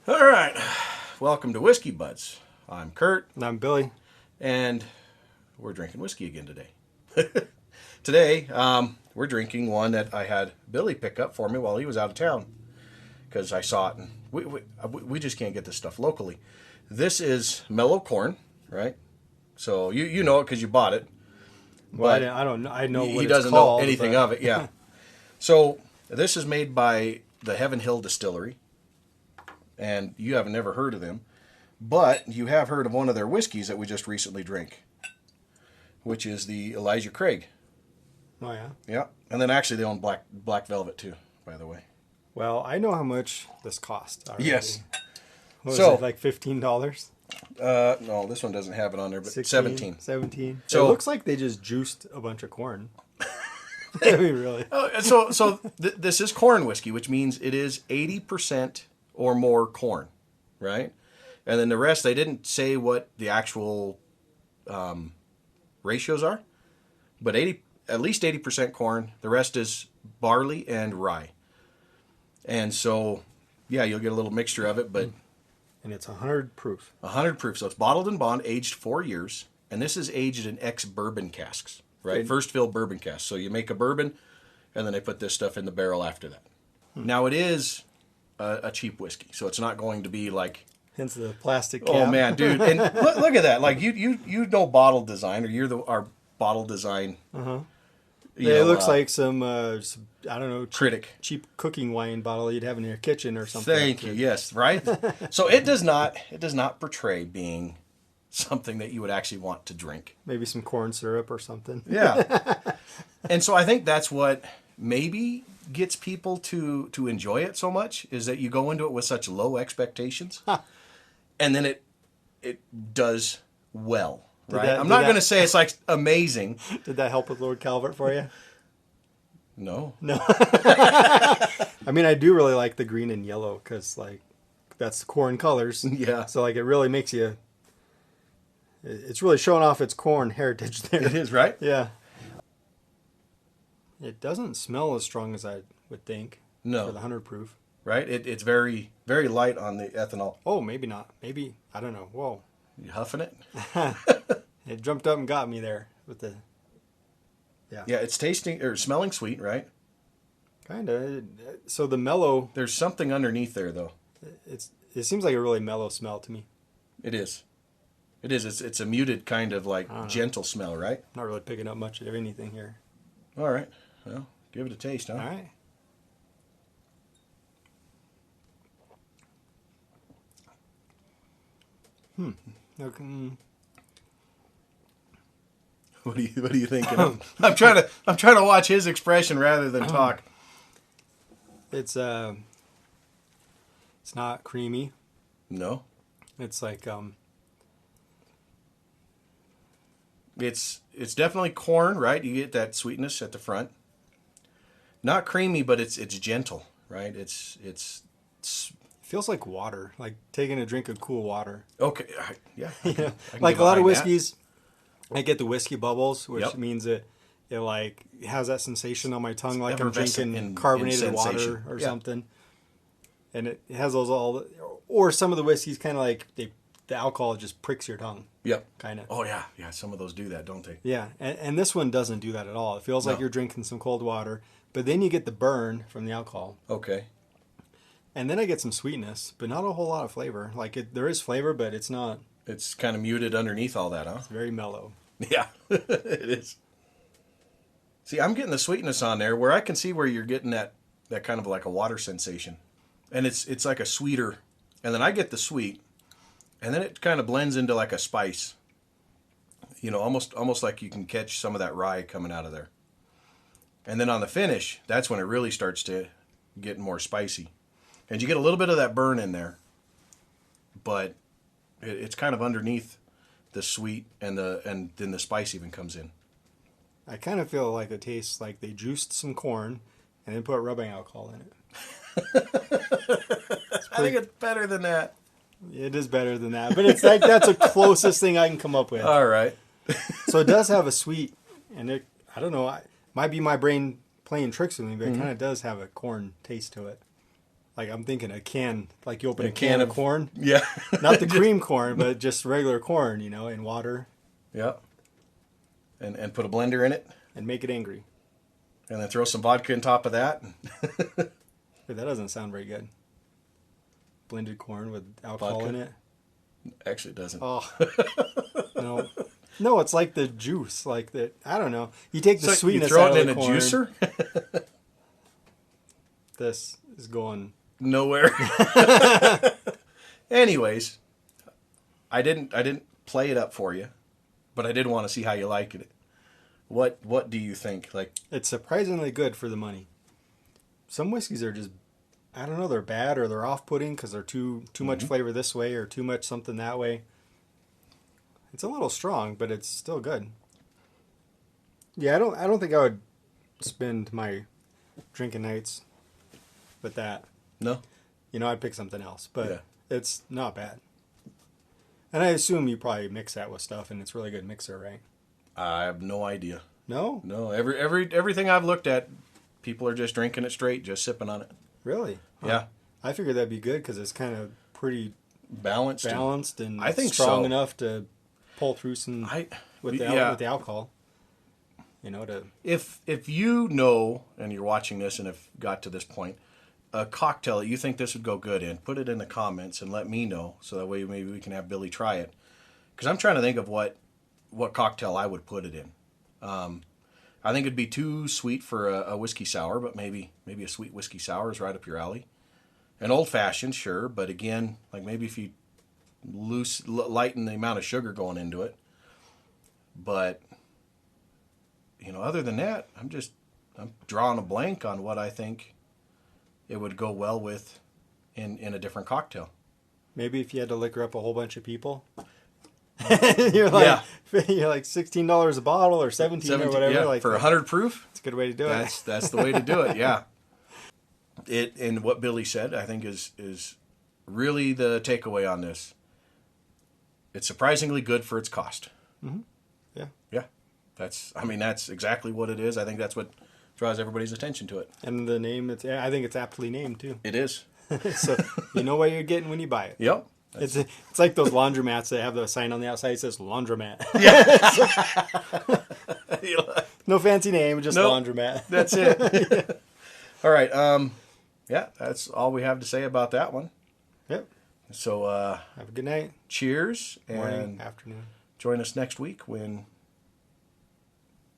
All right, welcome to Whiskey Buds. I'm Kurt, And I'm Billy. and we're drinking whiskey again today. Today, we're drinking one that I had Billy pick up for me while he was out of town because I saw it, and we just can't get this stuff locally. This is Mellow Corn, right? So you know it because you bought it. Well, But I don't know. I know what he it's doesn't called, know anything but of it. Yeah. So this is made by the Heaven Hill Distillery, and you haven't never heard of them, but you have heard of one of their whiskeys that we just recently drank, which is the Elijah Craig. Oh yeah. Yeah, and then actually they own Black Velvet too, by the way. Well, I know how much this cost already. Yes. What was So- it, like $15? No, this one doesn't have it on there, but 17. 17. So- it looks like they just juiced a bunch of corn. I mean, really. This is corn whiskey, which means it is 80% or more corn, right? And then the rest, they didn't say what the actual ratios are, but at least 80% corn. The rest is barley and rye. And so, yeah, you'll get a little mixture of it, but And it's 100 proof. 100 proof. So it's bottled in bond, aged 4 years, and this is aged in ex-bourbon casks, right? Good. First fill bourbon casks. So you make a bourbon, and then they put this stuff in the barrel after that. Now it is a cheap whiskey, so it's not going to be like, Hence the plastic cap. oh man, dude, and look at that. Like you know bottle design, or you're our bottle design. Uh-huh. you It know, looks like some, I don't know, critic. cheap cooking wine bottle you'd have in your kitchen or something. Thank you. Yes, right. So it does not portray being something that you would actually want to drink. Maybe some corn syrup or something. Yeah. And so I think that's what maybe gets people to enjoy it so much, is that you go into it with such low expectations, and then it does well. Right. I'm not going to say it's like amazing. Did that help with Lord Calvert for you? No. No. I mean, I do really like the green and yellow because, like, that's the corn colors. Yeah. So, like, it really makes you... It's really showing off its corn heritage there. It is, right? Yeah. It doesn't smell as strong as I would think. No. For the 100 proof. Right? It's very, very light on the ethanol. Oh, maybe not. Maybe, I don't know. Whoa. You huffing it? It jumped up and got me there with the... Yeah, it's tasting or smelling sweet, right? Kind of. So the mellow... There's something underneath there, though. It seems like a really mellow smell to me. It is. It is. It's a muted kind of like gentle smell, right? I'm not really picking up much of anything here. All right. Well, give it a taste, huh? All right. Okay. What are you thinking of? I'm trying to watch his expression rather than talk. It's not creamy. No. It's like It's definitely corn, right? You get that sweetness at the front. Not creamy, but it's gentle, right? It's feels like water, like taking a drink of cool water. okay. Yeah. I can Like get a lot behind of that. whiskeys, I get the whiskey bubbles, which Yep. means it like has that sensation on my tongue, like I'm effervescent drinking in carbonated sensation. water or Yeah. something. And it has those all, or some of the whiskeys kind of like the alcohol just pricks your tongue, Yep. kind of. Oh yeah, yeah. Some of those do that, don't they? Yeah, and this one doesn't do that at all. It feels like No. you're drinking some cold water, but then you get the burn from the alcohol. Okay. And then I get some sweetness, but not a whole lot of flavor. Like there is flavor, but it's not. It's kind of muted underneath all that, huh? It's very mellow. Yeah, it is. See, I'm getting the sweetness on there where I can see where you're getting that kind of like a water sensation. And it's like a sweeter, and then I get the sweet, and then it kind of blends into like a spice. You know, almost like you can catch some of that rye coming out of there. And then on the finish, that's when it really starts to get more spicy. And you get a little bit of that burn in there, but it's kind of underneath the sweet, and then the spice even comes in. I kind of feel like it tastes like they juiced some corn and then put rubbing alcohol in it. I think it's better than that. It is better than that, but it's like that's the closest thing I can come up with. All right. So it does have a sweet, and I don't know, might be my brain playing tricks with me, but it kind of does have a corn taste to it. Like I'm thinking a can, like you open A a can can of of- corn, Yeah. not the cream corn, but just regular corn, in water, Yeah. And put a blender in it, and make it angry. and then throw some vodka on top of that. But that doesn't sound very good. Blended corn with alcohol Vodka? in it. Actually, it doesn't. Oh, no. No, it's like the juice, like that. I don't know. You take the So sweetness you throw out it of in the a corn. juicer? This is going. Nowhere. Anyways, I didn't play it up for you, but I did want to see how you liked it. What do you think? Like, It's surprisingly good for the money. Some whiskeys are just, I don't know, they're bad or they're off-putting because they're too much flavor this way or too much something that way. It's a little strong, but it's still good. Yeah, I don't think I would spend my drinking nights with that. no? I'd pick something else, but Yeah. it's not bad. And I assume you probably mix that with stuff, and it's really good mixer, right? I have no idea. No, No, everything I've looked at, people are just drinking it straight, just sipping on it. really. Yeah. I figured that'd be good because it's kind of pretty Balanced. balanced and I think strong so. enough to pull through some with the alcohol. To If you know, and you're watching this and have got to this point, a cocktail that you think this would go good in, put it in the comments and let me know, so that way maybe we can have Billy try it. Because I'm trying to think of what cocktail I would put it in. I think it'd be too sweet for a whiskey sour, but maybe a sweet whiskey sour is right up your alley. An old fashioned, sure, but again, like maybe if you lighten the amount of sugar going into it. But other than that, I'm drawing a blank on what I think it would go well with in a different cocktail. maybe if you had to liquor up a whole bunch of people, you're like $16 a bottle or 17 or whatever. Yeah, like for 100 proof. it's a good way to do it. That's the way to do it. Yeah. And what Billy said, I think is really the takeaway on this. It's surprisingly good for its cost. Mm-hmm. Yeah. Yeah. That's exactly what it is. I think that's what draws everybody's attention to it. And the name, I think it's aptly named too. It is. So you know what you're getting when you buy it. Yep. It's like those laundromats that have the sign on the outside that says laundromat. No fancy name, just Nope. laundromat. That's it. All right. Yeah, that's all we have to say about that one. Yep. So Have a good night. cheers, Morning, and afternoon. join us next week when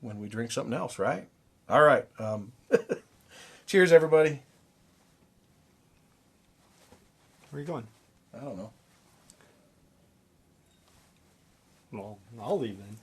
we drink something else, right? All right. Cheers, everybody. Where are you going? I don't know. Well, I'll leave then.